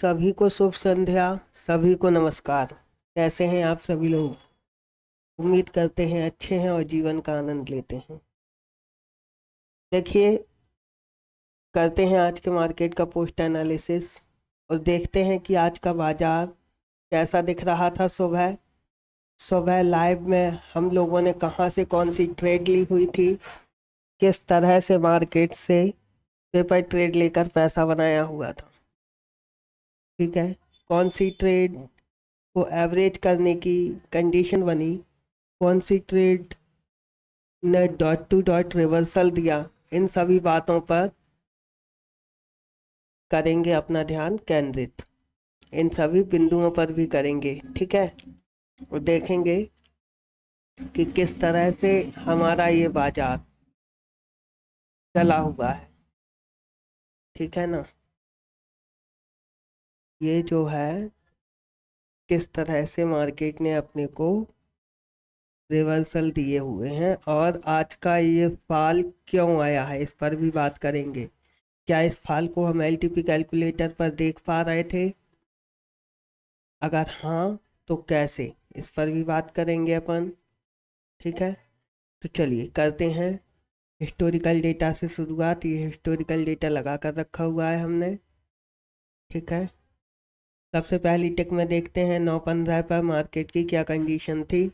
सभी को शुभ संध्या, सभी को नमस्कार। कैसे हैं आप सभी लोग? उम्मीद करते हैं अच्छे हैं और जीवन का आनंद लेते हैं। देखिए, करते हैं आज के मार्केट का पोस्ट एनालिसिस और देखते हैं कि आज का बाजार कैसा दिख रहा था। सुबह सुबह लाइव में हम लोगों ने कहां से कौन सी ट्रेड ली हुई थी, किस तरह से मार्केट से पेपर ट्रेड लेकर पैसा बनाया हुआ था। ठीक है, कौन सी ट्रेड को एवरेज करने की कंडीशन बनी, कौन सी ट्रेड ने डॉट टू डॉट रिवर्सल दिया, इन सभी बातों पर करेंगे अपना ध्यान केंद्रित। इन सभी बिंदुओं पर भी करेंगे। ठीक है, और देखेंगे कि किस तरह से हमारा ये बाजार चला हुआ है। ठीक है ना, ये जो है किस तरह से मार्केट ने अपने को रिवर्सल दिए हुए हैं और आज का ये फॉल क्यों आया है, इस पर भी बात करेंगे। क्या इस फॉल को हम एलटीपी कैलकुलेटर पर देख पा रहे थे? अगर हाँ तो कैसे, इस पर भी बात करेंगे अपन। ठीक है, तो चलिए करते हैं हिस्टोरिकल डेटा से शुरुआत। ये हिस्टोरिकल डेटा लगा कर रखा हुआ है हमने। ठीक है, सबसे पहली टिक में देखते हैं 9:15 पर मार्केट की क्या कंडीशन थी,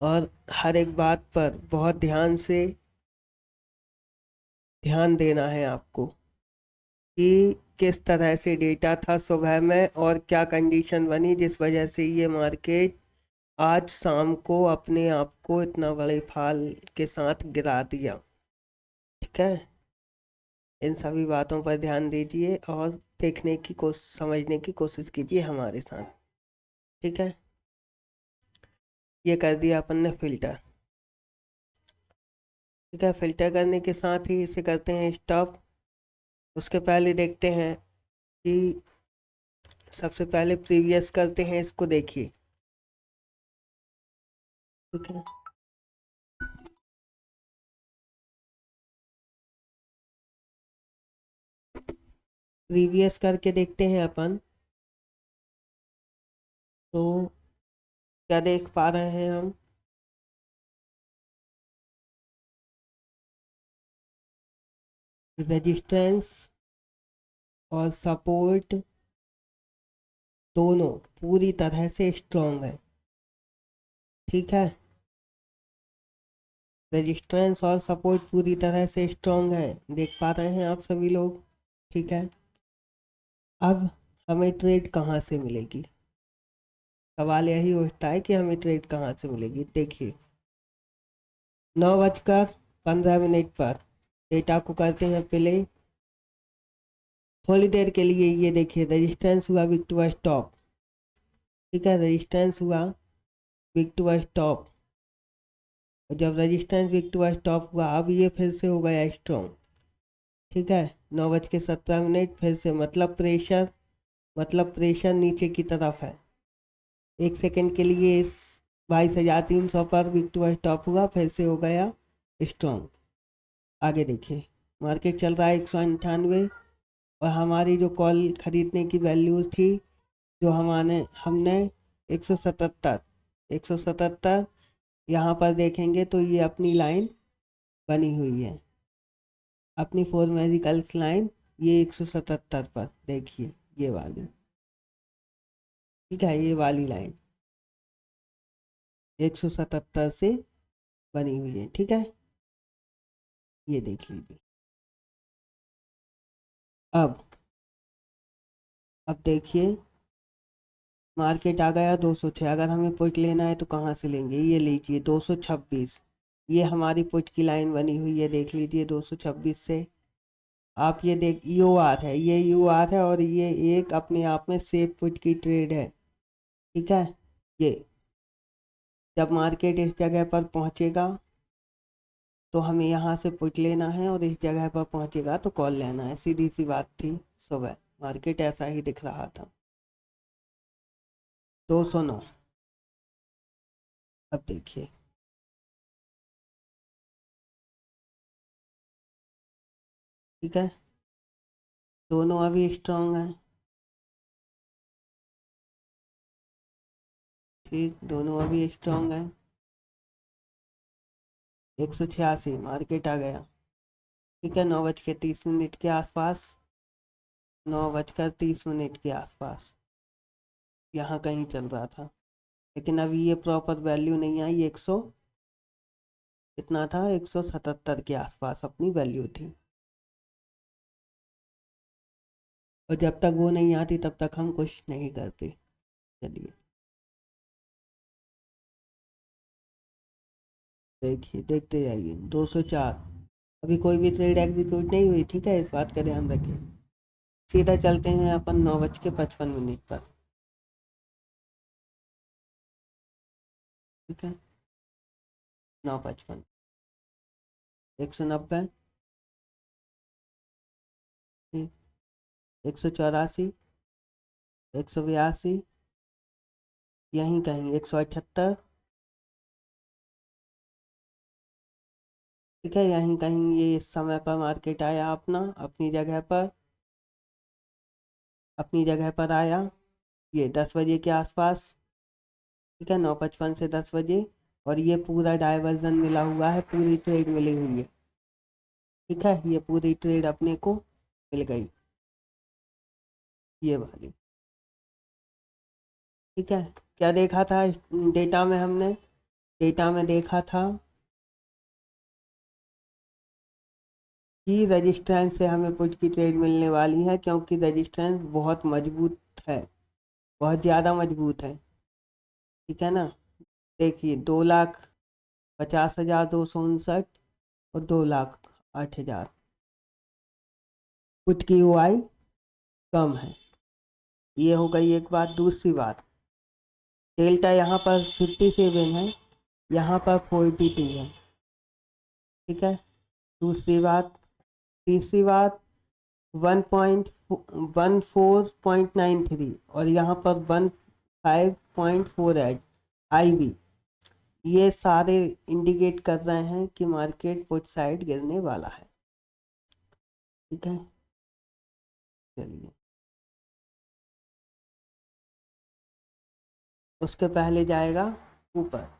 और हर एक बात पर बहुत ध्यान से ध्यान देना है आपको कि किस तरह से डेटा था सुबह में और क्या कंडीशन बनी जिस वजह से ये मार्केट आज शाम को अपने आप को इतना बड़े फाल के साथ गिरा दिया। ठीक है, इन सभी बातों पर ध्यान दीजिए और देखने की कोशिश, समझने की कोशिश कीजिए हमारे साथ। ठीक है, ये कर दिया अपन ने फिल्टर। ठीक है, फिल्टर करने के साथ ही इसे करते हैं स्टॉप। उसके पहले देखते हैं कि सबसे पहले प्रीवियस करते हैं, इसको देखिए। ठीक है, प्रीवियस करके देखते हैं अपन, तो क्या देख पा रहे हैं हम? रेजिस्टेंस और सपोर्ट दोनों पूरी तरह से स्ट्रॉन्ग है। ठीक है, रेजिस्टेंस और सपोर्ट पूरी तरह से स्ट्रॉन्ग है, देख पा रहे हैं आप सभी लोग। ठीक है, अब हमें ट्रेड कहाँ से मिलेगी? सवाल यही उठता है कि हमें ट्रेड कहाँ से मिलेगी। देखिए, 9:15 पर डेटा को करते हैं प्ले। थोड़ी देर के लिए ये देखिए, रेजिस्टेंस हुआ, वीक टू स्टॉप। ठीक है, रेजिस्टेंस हुआ, वीक टू स्टॉप, और जब रेजिस्टेंस वीक टू स्टॉप हुआ, अब ये फिर से हो गया स्ट्रॉन्ग। ठीक है, 9:17 फिर से, मतलब प्रेशर नीचे की तरफ है। एक सेकंड के लिए इस 22,300 पर वीक टू स्टॉप हुआ, फिर से हो गया स्ट्रॉन्ग। आगे देखिए, मार्केट चल रहा है 198, और हमारी जो कॉल खरीदने की वैल्यू थी, जो हमने 177 यहाँ पर देखेंगे तो ये अपनी लाइन बनी हुई है, अपनी 4 मैजिकल्स लाइन, ये 177 पर देखिए, ये वाली। ठीक है, ये वाली लाइन 177 से बनी हुई है। ठीक है, ये देख लीजिए। अब देखिए, मार्केट आ गया 206। अगर हमें पुट लेना है तो कहाँ से लेंगे? ये लीजिए 226, ये हमारी पुट की लाइन बनी हुई है, देख लीजिए 226 से। आप ये देख, यू आर है, ये यू आर है, और ये एक अपने आप में सेफ पुट की ट्रेड है। ठीक है, ये जब मार्केट इस जगह पर पहुंचेगा तो हमें यहाँ से पुट लेना है, और इस जगह पर पहुंचेगा तो कॉल लेना है। सीधी सी बात थी। सुबह मार्केट ऐसा ही दिख रहा था। 209, अब देखिए, ठीक है, दोनों अभी स्ट्रांग हैं। ठीक, दोनों अभी स्ट्रांग हैं। 186 मार्केट आ गया। ठीक है, 9:30 के आसपास, 9:30 के आसपास यहाँ कहीं चल रहा था। लेकिन अभी ये प्रॉपर वैल्यू नहीं आई। 100 कितना था, 177 के आसपास अपनी वैल्यू थी। और जब तक वो नहीं आती तब तक हम कुछ नहीं करते। चलिए देखिए, देखते जाइए। 204 अभी कोई भी ट्रेड एग्जीक्यूट नहीं हुई। ठीक है, इस बात का ध्यान रखिए। सीधा चलते हैं अपन 9:55 पर। ठीक है, 9:55, 190, 184, 182, यहीं कहीं 178। ठीक है, यहीं कहीं ये इस समय पर मार्केट आया अपना, अपनी जगह पर आया। ये 10 बजे के आसपास। ठीक है, 9:55 से 10 बजे। और ये पूरा डाइवर्जन मिला हुआ है, पूरी ट्रेड मिली हुई है। ठीक है, ये पूरी ट्रेड अपने को मिल गई, ये वाली। ठीक है, क्या देखा था डेटा में हमने? डेटा में देखा था कि रजिस्टेंस से हमें पुट की ट्रेड मिलने वाली है, क्योंकि रजिस्टेंस बहुत मजबूत है, बहुत ज़्यादा मजबूत है। ठीक है ना। देखिए, 2,50,259 और 2,08,000 पुट की ओआई कम है। ये हो गई एक बात। दूसरी बात, डेल्टा यहाँ पर 57 है, यहाँ पर 42 है। ठीक है, दूसरी बात। तीसरी बात, 1.14.93 और यहाँ पर 15.48 IB। ये सारे इंडिकेट कर रहे हैं कि मार्केट पुट साइड गिरने वाला है। ठीक है, चलिए उसके पहले जाएगा ऊपर।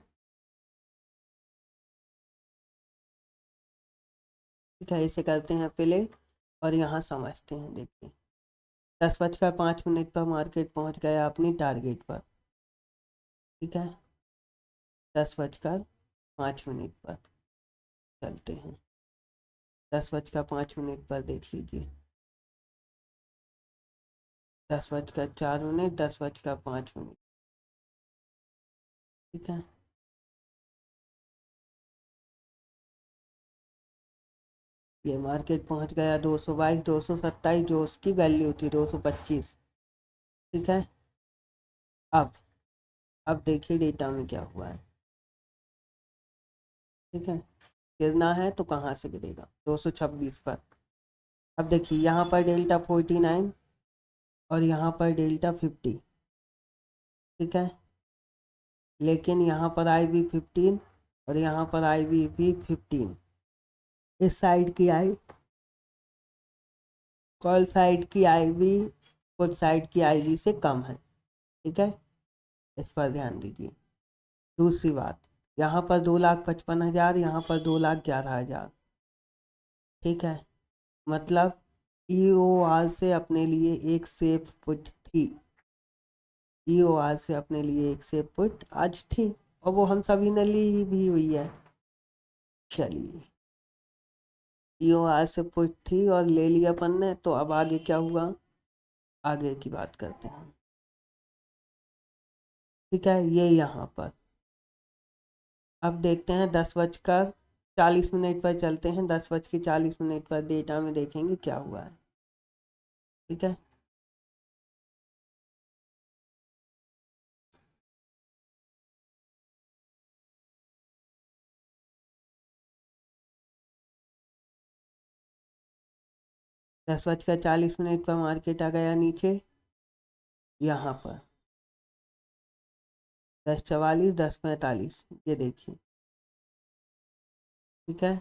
ठीक है, इसे करते हैं प्ले और यहाँ समझते हैं। देखते हैं, 10:05 पर मार्केट पहुँच गया अपनी टारगेट पर। ठीक है, 10:05 पर चलते हैं। 10:05 पर देख लीजिए। 10:04, 10:05। ठीक है, ये मार्केट पहुंच गया 222, 227, जो उसकी वैल्यू थी 225। ठीक है, अब अब देखिए डेटा में क्या हुआ है। ठीक है, गिरना है तो कहाँ से गिरेगा, 226 पर। अब देखिए, यहाँ पर डेल्टा 49 और यहाँ पर डेल्टा 50। ठीक है, लेकिन यहाँ पर IB 15 और यहाँ पर IB भी 15। इस साइड की आई कॉल साइड की IB पुट साइड की IB से कम है। ठीक है, इस पर ध्यान दीजिए। दूसरी बात, यहाँ पर 2,55,000, यहाँ पर 2,11,000। ठीक है, मतलब EOR से अपने लिए एक सेफ पुट थी। EOR से अपने लिए एक सेफ पुट आज थी, और वो हम सभी ने ली भी हुई है। चलिए, EOR से पुट थी और ले लिया अपन ने, तो अब आगे क्या हुआ, आगे की बात करते हैं। ठीक है, ये यहाँ पर अब देखते हैं। 10:40 पर चलते हैं। 10:40 पर डेटा में देखेंगे क्या हुआ है। ठीक है, 10:40 पर मार्केट आ गया नीचे, यहाँ पर 10:44, 10:45, ये देखिए। ठीक है,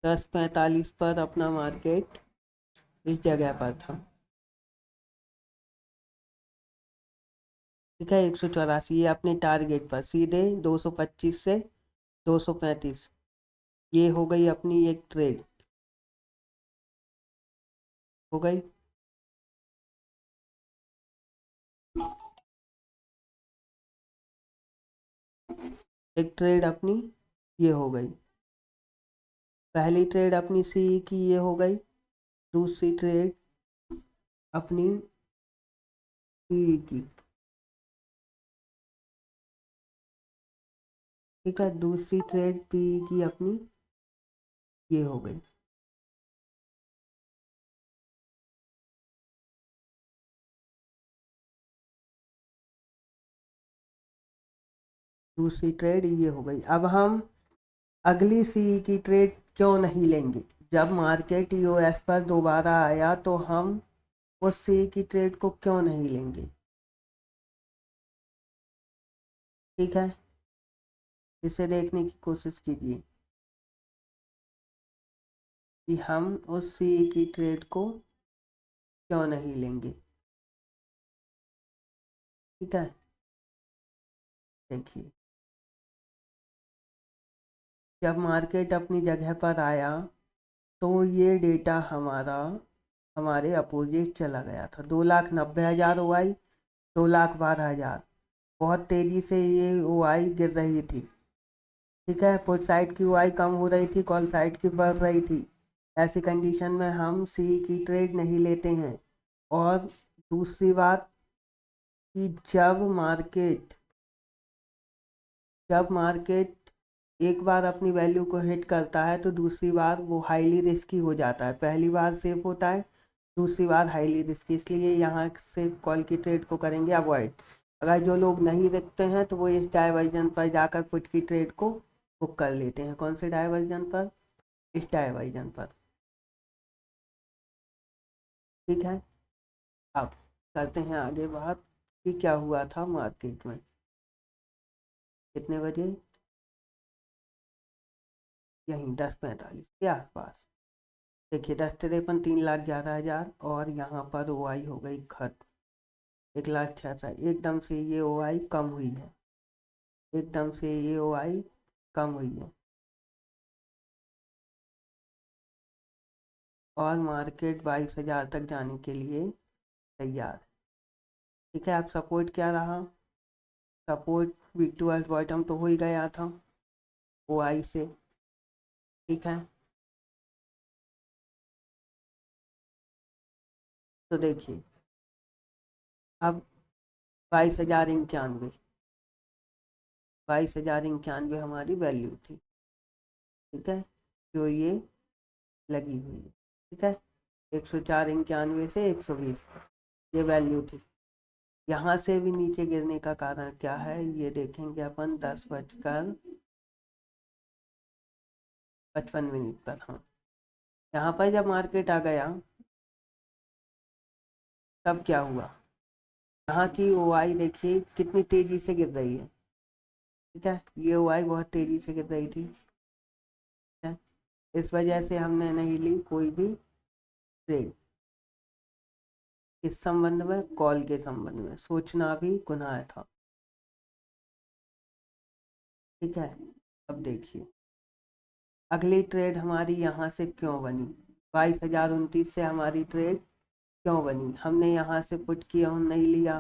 10:45 पर अपना मार्केट इस जगह पर था। ठीक है, 184 ये अपने टारगेट पर सीधे 225 से 235, ये हो गई अपनी एक ट्रेड, हो गई। एक ट्रेड अपनी ये हो गई, पहली ट्रेड अपनी सी की ये हो गई, दूसरी ट्रेड अपनी सी की, ठीक है, दूसरी ट्रेड पी की अपनी ये हो गई। दूसरी ट्रेड ये हो गई। अब हम अगली सी की ट्रेड क्यों नहीं लेंगे? जब मार्केट यूएस पर दोबारा आया तो हम उस सी की ट्रेड को क्यों नहीं लेंगे? ठीक है, इसे देखने की कोशिश कीजिए कि हम उस सी की ट्रेड को क्यों नहीं लेंगे। ठीक है, देखिए, जब मार्केट अपनी जगह पर आया तो ये डेटा हमारा हमारे अपोजिट चला गया था। 2,90,000 ओ आई, 2,12,000, बहुत तेज़ी से ये ओ आई गिर रही थी। ठीक है, पुट साइड की ओ आई कम हो रही थी, कॉल साइड की बढ़ रही थी। ऐसी कंडीशन में हम सी की ट्रेड नहीं लेते हैं। और दूसरी बात कि जब मार्केट एक बार अपनी वैल्यू को हिट करता है तो दूसरी बार वो हाईली रिस्की हो जाता है। पहली बार सेफ होता है, दूसरी बार हाईली रिस्की, इसलिए यहाँ से कॉल की ट्रेड को करेंगे अवॉइड। अगर जो लोग नहीं रखते हैं तो वो इस डाइवर्जन पर जाकर पुट की ट्रेड को बुक कर लेते हैं। कौन से डाइवर्जन पर? इस डाइवर्जन पर। ठीक है, अब करते हैं आगे बात कि क्या हुआ था मार्केट में। कितने बजे? यहीं 10:45 के आसपास। देखिए, 10 तिरपन, 3,11,000, और यहाँ पर ओ आई हो गई खत्म। 1,66,000, एकदम से ये ओ आई कम हुई है, एकदम से ये ओ आई कम हुई है, और मार्केट 22,000 तक जाने के लिए तैयार है। ठीक है, अब सपोर्ट क्या रहा? Support week to week bottom तो हो ही गया था ओ आई से। ठीक है, तो देखिए, अब 22,091, 22,091 हमारी वैल्यू थी। ठीक है, जो ये लगी हुई है। ठीक है, 104,91 से 120 ये वैल्यू थी। यहाँ से भी नीचे गिरने का कारण क्या है ये देखेंगे अपन 10:55 पर। हाँ, यहाँ पर जब मार्केट आ गया तब क्या हुआ? यहाँ की ओ आई देखिए कितनी तेजी से गिर रही है। ठीक है, ये ओ आई बहुत तेजी से गिर रही थी। ठीक है, इस वजह से हमने नहीं ली कोई भी ट्रेड। इस संबंध में, कॉल के संबंध में सोचना भी गुनाह था। ठीक है, अब देखिए, अगली ट्रेड हमारी यहाँ से क्यों बनी? 22,029 से हमारी ट्रेड क्यों बनी? हमने यहाँ से पुट की ऑन नहीं लिया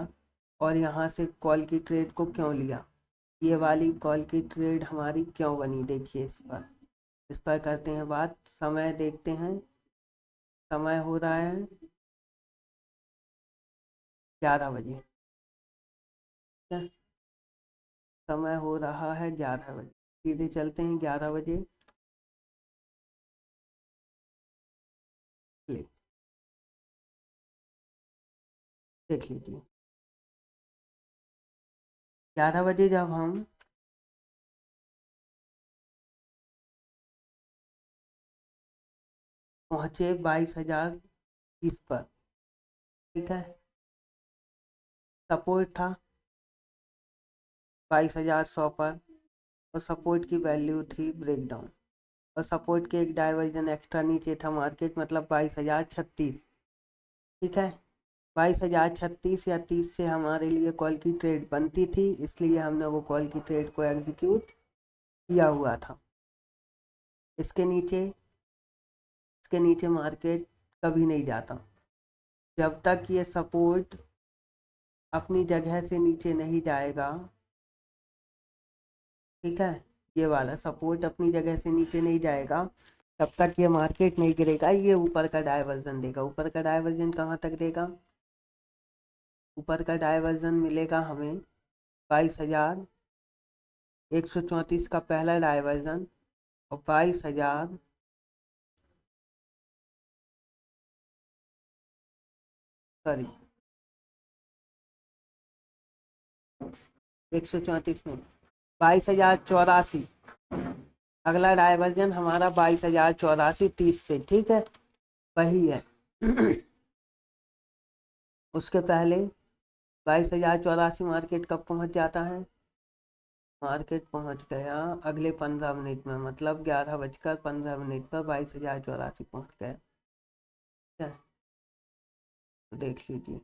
और यहाँ से कॉल की ट्रेड को क्यों लिया? ये वाली कॉल की ट्रेड हमारी क्यों बनी? देखिए, इस पर करते हैं बात। समय देखते हैं, समय हो रहा है 11 बजे। ठीक है, समय हो रहा है 11 बजे, सीधे चलते हैं 11 बजे। ले, देख लीजिए, 11 बजे जब हम पहुँचे 22,030 पर। ठीक है, सपोर्ट था 22,100 पर, और सपोर्ट की वैल्यू थी ब्रेकडाउन, और सपोर्ट के एक डाइवर्जन एक्स्ट्रा नीचे था मार्केट, मतलब 22,036। ठीक है, 22,036 या 30 से हमारे लिए कॉल की ट्रेड बनती थी, इसलिए हमने वो कॉल की ट्रेड को एग्जीक्यूट किया हुआ था। इसके नीचे मार्केट कभी नहीं जाता जब तक ये सपोर्ट अपनी जगह से नीचे नहीं जाएगा। ठीक है, ये वाला सपोर्ट अपनी जगह से नीचे नहीं जाएगा तब तक ये मार्केट नहीं गिरेगा। ये ऊपर का डाइवर्जन देगा। ऊपर का डाइवर्जन कहाँ तक देगा? ऊपर का डाइवर्जन मिलेगा हमें 22,134 का पहला डाइवर्जन और 22,000 सॉरी 134 नहीं, 22,084। अगला डाइवर्जन हमारा 22,084 30 से। ठीक है, वही है। उसके पहले 22,084 मार्केट कब पहुंच जाता है? मार्केट पहुंच गया अगले 15 मिनट में, मतलब 11:15 पर 22,084 पहुंच गया। देख लीजिए,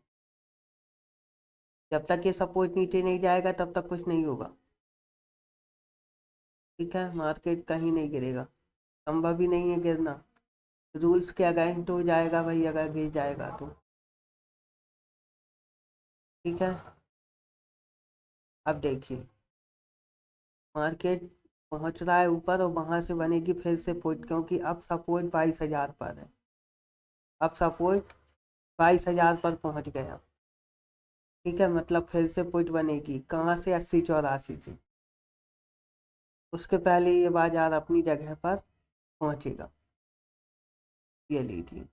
जब तक ये सपोर्ट नीचे नहीं जाएगा तब तक कुछ नहीं होगा। ठीक है, मार्केट कहीं नहीं गिरेगा, संभव ही नहीं है गिरना। रूल्स के अगेंस्ट हो जाएगा भाई अगर गिर जाएगा तो। ठीक है, अब देखिए मार्केट पहुंच रहा है ऊपर और वहां से बनेगी फिर से पुट, क्योंकि अब सपोर्ट 22,000 पर है। अब सपोर्ट 22,000 पर पहुंच गया। ठीक है, मतलब फिर से पुट बनेगी कहाँ से? 80,84 से। उसके पहले ये बाजार अपनी जगह पर पहुंचेगा। ये लीजिए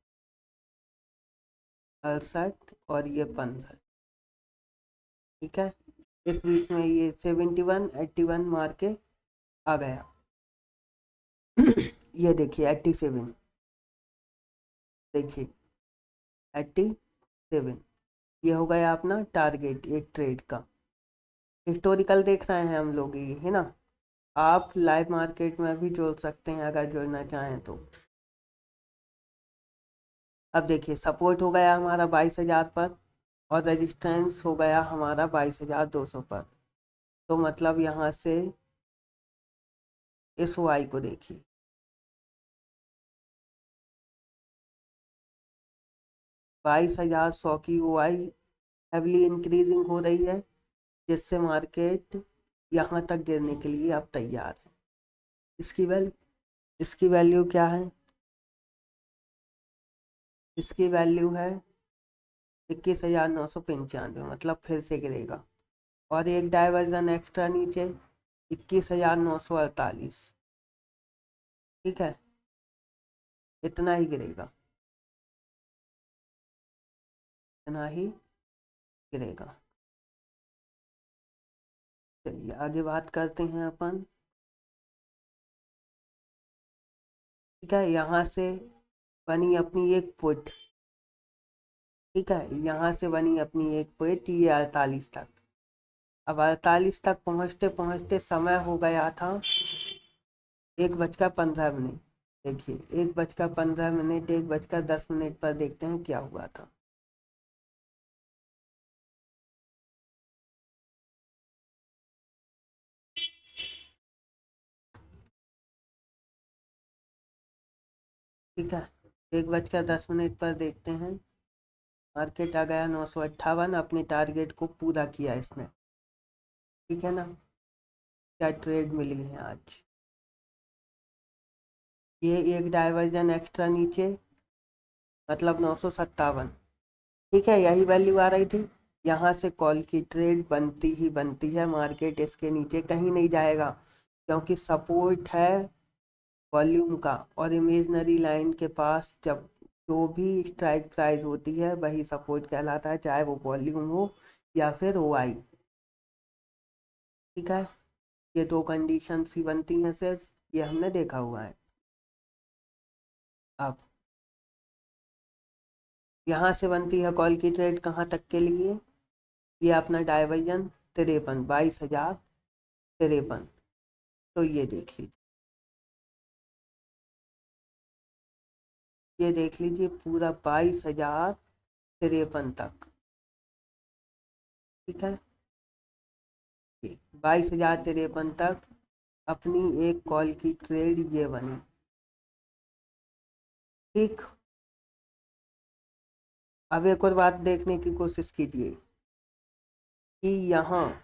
68 और ये 15। ठीक है, इस बीच में ये 71 81 मार के आ गया। ये देखिए 87, देखिए 87, ये हो गया अपना टारगेट एक ट्रेड का। हिस्टोरिकल देख रहे हैं हम लोग, ये है ना। आप लाइव मार्केट में भी जोड़ सकते हैं अगर जोड़ना चाहें तो। अब देखिए सपोर्ट हो गया हमारा 22,000 पर और रेजिस्टेंस हो गया हमारा 22,200 पर। तो मतलब यहाँ से इस वाई को देखिए, 22,100 की वाई हेवली इंक्रीजिंग हो रही है, जिससे मार्केट यहाँ तक गिरने के लिए अब तैयार है। इसकी वैल्यू क्या है? इसकी वैल्यू है 21,995, मतलब फिर से गिरेगा। और एक डाइवर्जन एक्स्ट्रा नीचे 21,948। ठीक है, इतना ही गिरेगा, इतना ही गिरेगा। चलिए आगे बात करते हैं अपन। ठीक है, यहाँ से बनी अपनी एक पुट। ठीक है, यहाँ से बनी अपनी एक पुट, ये 48 तक। अब 48 तक पहुँचते पहुँचते समय हो गया था 1:15। देखिए 1:15, 1:10 पर देखते हैं क्या हुआ था। ठीक है, 1:10 पर देखते हैं मार्केट आ गया 958। अपने टारगेट को पूरा किया इसने। ठीक है ना, क्या ट्रेड मिली है आज? ये एक डाइवर्जन एक्स्ट्रा नीचे, मतलब 957। ठीक है, यही वैल्यू आ रही थी। यहाँ से कॉल की ट्रेड बनती ही बनती है, मार्केट इसके नीचे कहीं नहीं जाएगा, क्योंकि सपोर्ट है वॉल्यूम का। और इमेजनरी लाइन के पास जब जो भी स्ट्राइक प्राइस होती है वही सपोर्ट कहलाता है, चाहे वो वॉल्यूम हो या फिर ओआई। ठीक है, ये दो कंडीशंस ही बनती हैं सिर्फ, ये हमने देखा हुआ है। अब यहाँ से बनती है कॉल की ट्रेड कहाँ तक के लिए? ये अपना डाइवर्जन 53, 22,053। तो ये देख लीजिए, ये देख लीजिए पूरा 22,053 तक। ठीक है, 22,053 तक अपनी एक कॉल की ट्रेड ये बनी। ठीक, अब एक और बात देखने की कोशिश कीजिए कि यहाँ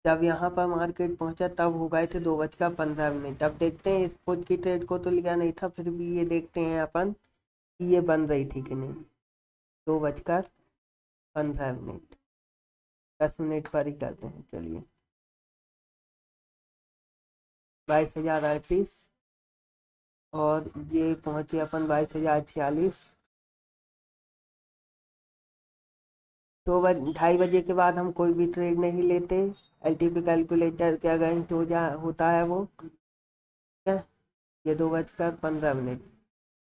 जब यहाँ पर मार्केट पहुंचा तब हो गए थे 2:15। अब देखते हैं, इस पुट की ट्रेड को तो लिया नहीं था, फिर भी ये देखते हैं अपन कि ये बन रही थी कि नहीं। 2:15, 10 मिनट पर ही करते हैं, चलिए। 22,038 और ये पहुंचे अपन 22,046। तो 2:30 के बाद हम कोई भी ट्रेड नहीं लेते। एलटीपी कैलकुलेटर के अगेंस्ट होता है वो। ठीक है, ये 2:15।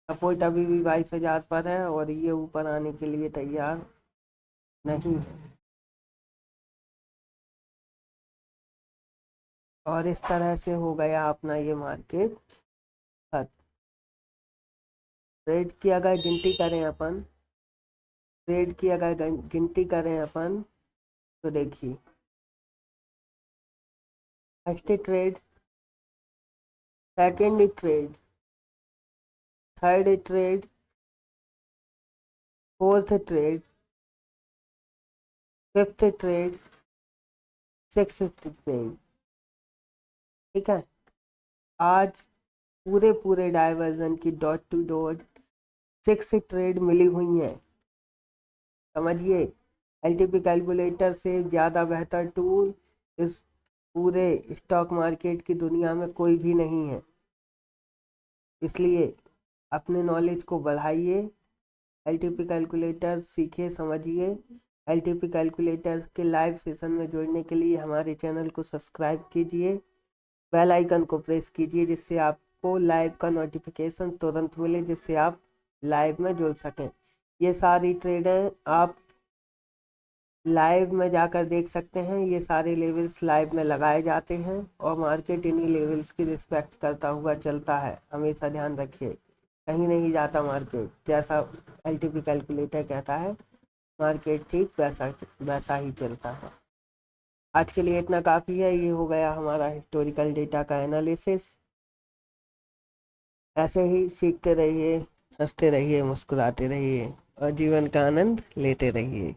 सपोर्ट अभी भी 22,000 पर है और ये ऊपर आने के लिए तैयार नहीं है। और इस तरह से हो गया अपना ये मार्केट। ट्रेड की अगर गिनती करें अपन, तो देखिए, first trade, second trade, third trade, fourth trade, fifth trade, sixth trade. ठीक है, आज पूरे डाइवर्जन की डॉट टू डॉट 6 ट्रेड मिली हुई हैं। समझिए, एलटीपी कैलकुलेटर से ज़्यादा बेहतर टूल इस पूरे स्टॉक मार्केट की दुनिया में कोई भी नहीं है। इसलिए अपने नॉलेज को बढ़ाइए, एलटीपी कैलकुलेटर सीखिए, समझिए। एलटीपी कैलकुलेटर के लाइव सेशन में जुड़ने के लिए हमारे चैनल को सब्सक्राइब कीजिए, बेल आइकन को प्रेस कीजिए, जिससे आपको लाइव का नोटिफिकेशन तुरंत मिले, जिससे आप लाइव में जुड़ सकें। ये सारी ट्रेडें आप लाइव में जाकर देख सकते हैं। ये सारे लेवल्स लाइव में लगाए जाते हैं और मार्केट इन्हीं लेवल्स की रिस्पेक्ट करता हुआ चलता है। हमेशा ध्यान रखिए, कहीं नहीं जाता मार्केट। जैसा एलटीपी कैलकुलेटर कहता है, मार्केट ठीक वैसा वैसा ही चलता है। आज के लिए इतना काफ़ी है। ये हो गया हमारा हिस्टोरिकल डेटा का एनालिसिस। ऐसे ही सीखते रहिए, हंसते रहिए, मुस्कुराते रहिए और जीवन का आनंद लेते रहिए।